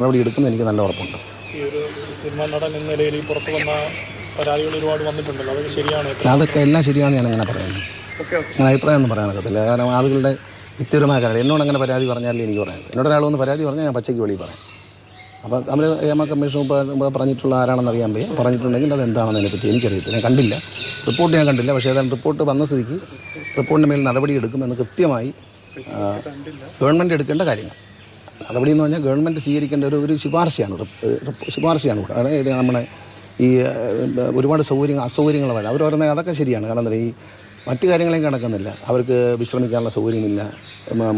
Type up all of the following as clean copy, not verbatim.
നടപടി എടുക്കുന്നത് എനിക്ക് നല്ല ഉറപ്പുണ്ട്. ഈ ഒരു സിനിമാ നടൻ എന്ന നിലയിൽ ഈ പുറത്ത് വന്ന പരാതികൾ ഒരുപാട് വന്നിട്ടുണ്ടല്ലോ, അതൊക്കെ ശരിയാണ്? അതൊക്കെ എല്ലാം ശരിയാണെന്ന് ഞാനങ്ങനെ പറയുന്നത്. അങ്ങനെ അഭിപ്രായം ഒന്നും പറയാനൊക്കത്തില്ല. കാരണം ആളുകളുടെ വ്യക്തിപരമായ കാര്യം എന്നോട് അങ്ങനെ പരാതി പറഞ്ഞാലേ എനിക്ക് പറയാം. എന്നോട് ഒരാൾ വന്ന് പരാതി പറഞ്ഞാൽ ഞാൻ പച്ചയ്ക്ക് വെളിയിൽ പറയാം. അപ്പോൾ അവർ നിയമ കമ്മീഷൻ പറഞ്ഞിട്ടുള്ള ആരാണെന്ന് അറിയാൻ വയ്യ. പറഞ്ഞിട്ടുണ്ടെങ്കിൽ അത് എന്താണെന്ന് അതിനെപ്പറ്റി എനിക്കറിയത്തില്ല. ഞാൻ കണ്ടില്ല, റിപ്പോർട്ട് ഞാൻ കണ്ടില്ല. പക്ഷേ ഏതാണ്ട് റിപ്പോർട്ട് വന്ന സ്ഥിതിക്ക് റിപ്പോർട്ടിൻ്റെ മേൽ നടപടി എടുക്കുമെന്ന് കൃത്യമായി ഗവൺമെൻറ് എടുക്കേണ്ട കാര്യങ്ങൾ. നടപടി എന്ന് പറഞ്ഞാൽ ഗവൺമെൻറ് സ്വീകരിക്കേണ്ട ഒരു ശുപാർശയാണ് കൂടെ. അതായത് നമ്മുടെ ഈ ഒരുപാട് അസൗകര്യങ്ങൾ വേണം. അവർ പറയുന്നത് അതൊക്കെ ശരിയാണ്. കാരണം എന്താ, ഈ മറ്റു കാര്യങ്ങളെയും കിടക്കുന്നില്ല. അവർക്ക് വിശ്രമിക്കാനുള്ള സൗകര്യമില്ല.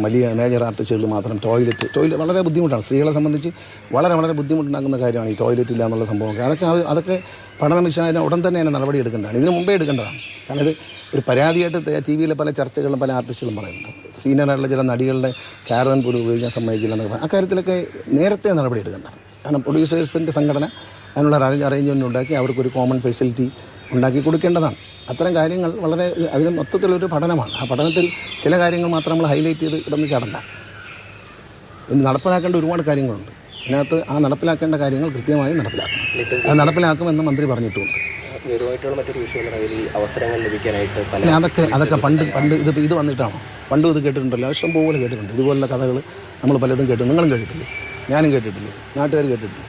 വലിയ മേജർ ആർട്ടിസ്റ്റുകൾ മാത്രം ടോയ്ലറ്റ് വളരെ ബുദ്ധിമുട്ടാണ്. സ്ത്രീകളെ സംബന്ധിച്ച് വളരെ ബുദ്ധിമുട്ടുണ്ടാക്കുന്ന കാര്യമാണ് ഈ ടോയ്ലറ്റ് ഇല്ല എന്നുള്ള സംഭവമൊക്കെ. അതൊക്കെ പഠനം വിശാലം ഉടൻ തന്നെ നടപടി എടുക്കേണ്ടതാണ്. ഇതിന് മുമ്പേ എടുക്കേണ്ടതാണ്. കാരണം ഇത് ഒരു പരാതിയായിട്ട് ടി വിയിലെ പല ചർച്ചകളും പല ആർട്ടിസ്റ്റുകളും പറയുന്നുണ്ട്. സീനിയറായിട്ടുള്ള ചില നടികളുടെ കാരവൻ പോലും ഉപയോഗിക്കാൻ സമ്മതിക്കില്ല എന്നൊക്കെ. അക്കാര്യത്തിലൊക്കെ നേരത്തെ നടപടി എടുക്കേണ്ടതാണ്. കാരണം പ്രൊഡ്യൂസേഴ്സിൻ്റെ സംഘടന അതിനുള്ള അറേഞ്ച്മെൻറ്റ് ഉണ്ടാക്കി അവർക്കൊരു കോമൺ ഫെസിലിറ്റി ഉണ്ടാക്കി കൊടുക്കേണ്ടതാണ്. അത്തരം കാര്യങ്ങൾ വളരെ അതിന് മൊത്തത്തിലൊരു പഠനമാണ്. ആ പഠനത്തിൽ ചില കാര്യങ്ങൾ മാത്രം നമ്മൾ ഹൈലൈറ്റ് ചെയ്ത് കിടന്ന് ചടണ്ട. ഇന്ന് നടപ്പിലാക്കേണ്ട ഒരുപാട് കാര്യങ്ങളുണ്ട്. ഇതിനകത്ത് ആ നടപ്പിലാക്കേണ്ട കാര്യങ്ങൾ കൃത്യമായി നടപ്പിലാക്കണം. അത് നടപ്പിലാക്കുമെന്ന് മന്ത്രി പറഞ്ഞിട്ടുമുണ്ട്. അവസരങ്ങൾ ലഭിക്കാനായിട്ട് അതൊക്കെ പണ്ട് ഇത് വന്നിട്ടാണോ? പണ്ടും ഇത് കേട്ടിട്ടുണ്ടല്ലോ, ഇഷ്ടം പോലെ കേട്ടിട്ടുണ്ട്. ഇതുപോലുള്ള കഥകൾ നമ്മൾ പലതും കേട്ടു. നിങ്ങളും കേട്ടിട്ടില്ലേ? ഞാനും കേട്ടിട്ടില്ലേ? നാട്ടുകാർ കേട്ടിട്ടില്ലേ?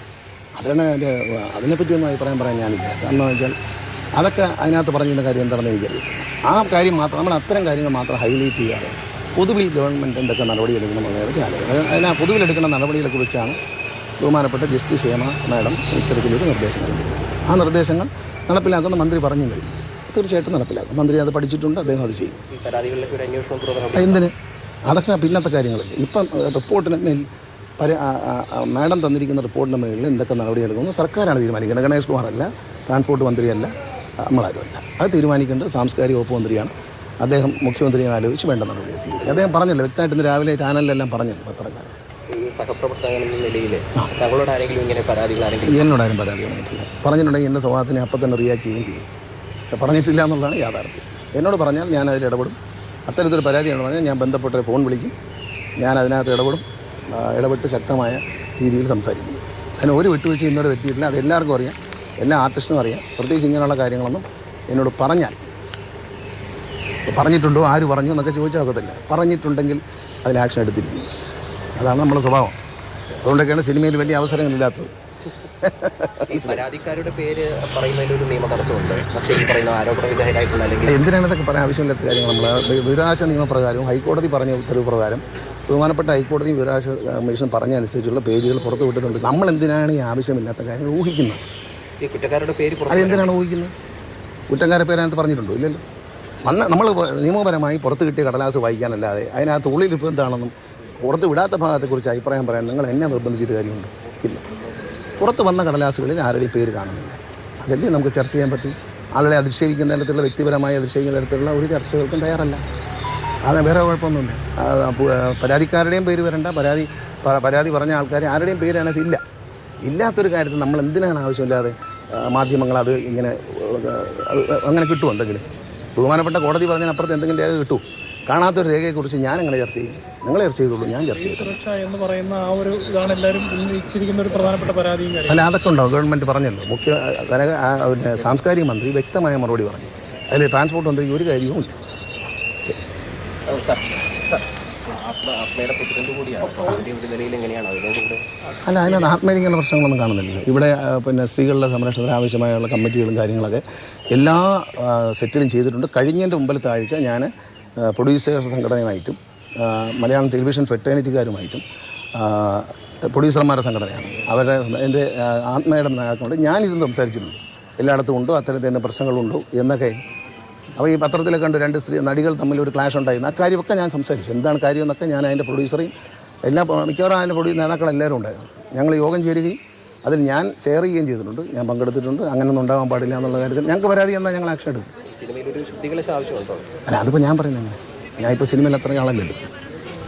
അതിനെപ്പറ്റിയൊന്നും അഭിപ്രായം പറയാൻ ഞാനില്ല. കാരണം എന്ന് വെച്ചാൽ അതൊക്കെ അതിനകത്ത് പറഞ്ഞിരുന്ന കാര്യം എന്താണെന്ന് എനിക്കറിയത്തില്ല. ആ കാര്യം മാത്രം നമ്മൾ അത്തരം കാര്യങ്ങൾ മാത്രം ഹൈലൈറ്റ് ചെയ്യാതെ പൊതുവിൽ ഗവൺമെൻറ് എന്തൊക്കെ നടപടി എടുക്കണമെന്നതിനെ പറ്റി പൊതുവിലെടുക്കുന്ന നടപടികളെ കുറിച്ചാണ് ബഹുമാനപ്പെട്ട ജസ്റ്റിസ് ഹേമ മാഡം ഇത്തരത്തിലൊരു നിർദ്ദേശം നൽകിയിരുന്നത്. ആ നിർദ്ദേശങ്ങൾ നടപ്പിലാക്കുന്ന മന്ത്രി പറഞ്ഞു കഴിഞ്ഞു. തീർച്ചയായിട്ടും നടപ്പിലാക്കും. മന്ത്രി അത് പഠിച്ചിട്ടുണ്ട്, അദ്ദേഹം അത് ചെയ്യും. എന്തിന്? അതൊക്കെ പിന്നത്തെ കാര്യങ്ങളില്ല. ഇപ്പം റിപ്പോർട്ടിന് മേൽ മാഡം തന്നിരിക്കുന്ന റിപ്പോർട്ടിൻ്റെ മേലിൽ എന്തൊക്കെ നടപടിയെടുക്കുന്നു സർക്കാരാണ് തീരുമാനിക്കുന്നത്. ഗണേഷ് കുമാറല്ല, ട്രാൻസ്പോർട്ട് മന്ത്രിയല്ല, നമ്മളാരുമല്ല. അത് തീരുമാനിക്കേണ്ടത് സാംസ്കാരിക വകുപ്പ് മന്ത്രിയാണ്. അദ്ദേഹം മുഖ്യമന്ത്രിയെ ആലോചിച്ച് വേണ്ട നടപടികൾ സ്വീകരിക്കും. അദ്ദേഹം പറഞ്ഞല്ലോ, വ്യക്തമായിട്ട് ഇന്ന് രാവിലെ ചാനലിലെല്ലാം പറഞ്ഞല്ലോ പത്രക്കാരൻ. എന്നോടാരും പരാതി പറഞ്ഞിട്ടില്ല. പറഞ്ഞിട്ടുണ്ടെങ്കിൽ എൻ്റെ സ്വഭാവത്തിനെ അപ്പം തന്നെ റിയാക്ട് ചെയ്യുകയും ചെയ്യും. പക്ഷെ പറഞ്ഞിട്ടില്ല എന്നുള്ളതാണ് യാഥാർത്ഥ്യം. എന്നോട് പറഞ്ഞാൽ ഞാൻ അതിൽ ഇടപെടും. അത്തരത്തിലൊരു പരാതിയാണ് പറഞ്ഞാൽ ഞാൻ ബന്ധപ്പെട്ടവരെ ഫോൺ വിളിക്കും. ഞാൻ അതിനകത്ത് ഇടപെട്ട് ശക്തമായ രീതിയിൽ സംസാരിക്കും. അതിന് ഒരു വിട്ടുവീഴ്ച ഇന്നോട് പറ്റിയിട്ടില്ല. അത് എല്ലാവർക്കും അറിയാം, എല്ലാ ആർട്ടിസ്റ്റിനും അറിയാം. പ്രത്യേകിച്ച് ഇങ്ങനെയുള്ള കാര്യങ്ങളൊന്നും എന്നോട് പറഞ്ഞിട്ടുണ്ടോ, ആര് പറഞ്ഞു എന്നൊക്കെ ചോദിച്ചാൽ ഒക്കത്തില്ല. പറഞ്ഞിട്ടുണ്ടെങ്കിൽ അതിൽ ആക്ഷൻ എടുത്തിരിക്കും. അതാണ് നമ്മുടെ സ്വഭാവം. അതുകൊണ്ടൊക്കെയാണ് സിനിമയിൽ വലിയ അവസരങ്ങളില്ലാത്തത്. പരാതിക്കാരുടെ പേര് പറയുന്നതിലൊരു നിയമ തടസ്സമുണ്ട്. പക്ഷേ ഈ പറയുന്ന ആരോപണ വിധേയരായിട്ടുള്ള എന്തിനാണ് ഇതൊക്കെ പറയാൻ ആവശ്യമില്ലാത്ത കാര്യങ്ങൾ? നമ്മൾ വിവരാവകാശ നിയമപ്രകാരവും ഹൈക്കോടതി പറഞ്ഞ ഉത്തരവ് പ്രകാരം ബഹുമാനപ്പെട്ട ഹൈക്കോടതിയും വിവരാവകാശ കമ്മീഷൻ പറഞ്ഞ അനുസരിച്ചുള്ള പേജുകൾ പുറത്തു വിട്ടിട്ടുണ്ട്. നമ്മൾ എന്തിനാണ് ഈ ആവശ്യമില്ലാത്ത കാര്യങ്ങൾ ഊഹിക്കുന്നത്? ഈ കുറ്റക്കാരുടെ പേര് അതെന്തിനാണ് ഊഹിക്കുന്നത്? കുറ്റക്കാരുടെ പേര് അതിനകത്ത് പറഞ്ഞിട്ടുണ്ടോ? ഇല്ലല്ലോ. നമ്മൾ നിയമപരമായി പുറത്ത് കിട്ടിയ കടലാസ് വായിക്കാനല്ലാതെ അതിനകത്ത് ഉള്ളിലിപ്പോൾ എന്താണെന്നും പുറത്ത് വിടാത്ത ഭാഗത്തെക്കുറിച്ച് അഭിപ്രായം പറയാൻ നിങ്ങൾ എന്നെ നിർബന്ധിച്ചിട്ട് കാര്യമുണ്ട്? ഇല്ല. പുറത്ത് വന്ന കടലാസുകളിൽ ആരുടെയും പേര് കാണുന്നില്ല. അതല്ലേ നമുക്ക് ചർച്ച ചെയ്യാൻ പറ്റും. ആളുകളെ അധിക്ഷേപിക്കുന്ന തരത്തിലുള്ള വ്യക്തിപരമായി അധിക്ഷേപിക്കുന്ന തരത്തിലുള്ള ഒരു ചർച്ചകൾക്കും തയ്യാറല്ല. അത് വേറെ കുഴപ്പമൊന്നുമില്ല. പരാതിക്കാരുടെയും പേര് വരണ്ട. പരാതി പറഞ്ഞ ആൾക്കാരെ ആരുടെയും പേര് അതിനകത്ത് ഇല്ലാത്തൊരു കാര്യത്തിൽ നമ്മൾ എന്തിനാണ് ആവശ്യമില്ലാതെ മാധ്യമങ്ങൾ അത് ഇങ്ങനെ അങ്ങനെ കിട്ടുമോ? എന്തെങ്കിലും ബഹുമാനപ്പെട്ട കോടതി പറഞ്ഞതിനപ്പുറത്ത് എന്തെങ്കിലും രേഖ കിട്ടുമോ? കാണാത്തൊരു രേഖയെക്കുറിച്ച് ഞാൻ എങ്ങനെ ചർച്ച ചെയ്യും? നിങ്ങൾ ചർച്ച ചെയ്തോളൂ, ഞാൻ ചർച്ച ചെയ്തു. സുരക്ഷ എന്ന് പറയുന്ന ആ ഒരു ഇതാണ് എല്ലാവരും ഉന്നയിച്ചിരിക്കുന്ന ഒരു പ്രധാനപ്പെട്ട പരാതിയും. അല്ല, അതൊക്കെ ഉണ്ടാവും. ഗവൺമെൻറ് പറഞ്ഞല്ലോ, സാംസ്കാരിക മന്ത്രി വ്യക്തമായ മറുപടി പറഞ്ഞു. അതിൽ ട്രാൻസ്പോർട്ട് മന്ത്രിക്ക് ഒരു കാര്യവും ഇല്ല. അല്ല, അതിനകത്ത് ആത്മീയങ്ങളുടെ പ്രശ്നങ്ങളൊന്നും കാണുന്നില്ല. ഇവിടെ സ്ത്രീകളുടെ സംരക്ഷണത്തിന് ആവശ്യമായുള്ള കമ്മിറ്റികളും കാര്യങ്ങളൊക്കെ എല്ലാ സെറ്റിലും ചെയ്തിട്ടുണ്ട്. കഴിഞ്ഞതിൻ്റെ മുമ്പിലത്തെ ആഴ്ച ഞാൻ പ്രൊഡ്യൂസേഴ്സ് സംഘടനയുമായിട്ടും മലയാളം ടെലിവിഷൻ ഫെറ്റേണിറ്റിക്കാരുമായിട്ടും പ്രൊഡ്യൂസർമാരുടെ സംഘടനയാണ് എൻ്റെ ആത്മയുടെ നേതാക്കളുണ്ട്. ഞാനിരുന്ന് സംസാരിച്ചിട്ടുണ്ട്. എല്ലായിടത്തും ഉണ്ടോ അത്തരത്തിൽ പ്രശ്നങ്ങളുണ്ടോ എന്നൊക്കെ. അപ്പോൾ ഈ പത്രത്തിലൊക്കെ കണ്ട് 2 നടികൾ തമ്മിൽ ഒരു ക്ലാഷ് ഉണ്ടായിരുന്നു. ആ കാര്യമൊക്കെ ഞാൻ സംസാരിച്ചു. എന്താണ് കാര്യം എന്നൊക്കെ ഞാൻ അതിൻ്റെ പ്രൊഡ്യൂസറേയും മിക്കവാറും അതിൻ്റെ നേതാക്കളെല്ലാവരും ഉണ്ടായിരുന്നു. ഞങ്ങൾ യോഗം ചേരുകയും അതിൽ ഞാൻ ഷെയർ ചെയ്യുകയും ചെയ്തിട്ടുണ്ട്. ഞാൻ പങ്കെടുത്തിട്ടുണ്ട്. അങ്ങനെയൊന്നും ഉണ്ടാകാൻ പാടില്ല എന്നുള്ള കാര്യത്തിൽ ഞങ്ങൾക്ക് പരാതി എന്നാൽ ഞങ്ങൾ ആക്ഷൻ എടുക്കും. സിനിമയിൽ ഒരു ശുദ്ധികളെ ആവശ്യമുണ്ടോ? അല്ല, അതിപ്പോൾ ഞാൻ പറയുന്നത് എങ്ങനെ? ഞാൻ ഇപ്പോൾ സിനിമയിൽ അത്ര ആളല്ലല്ലോ.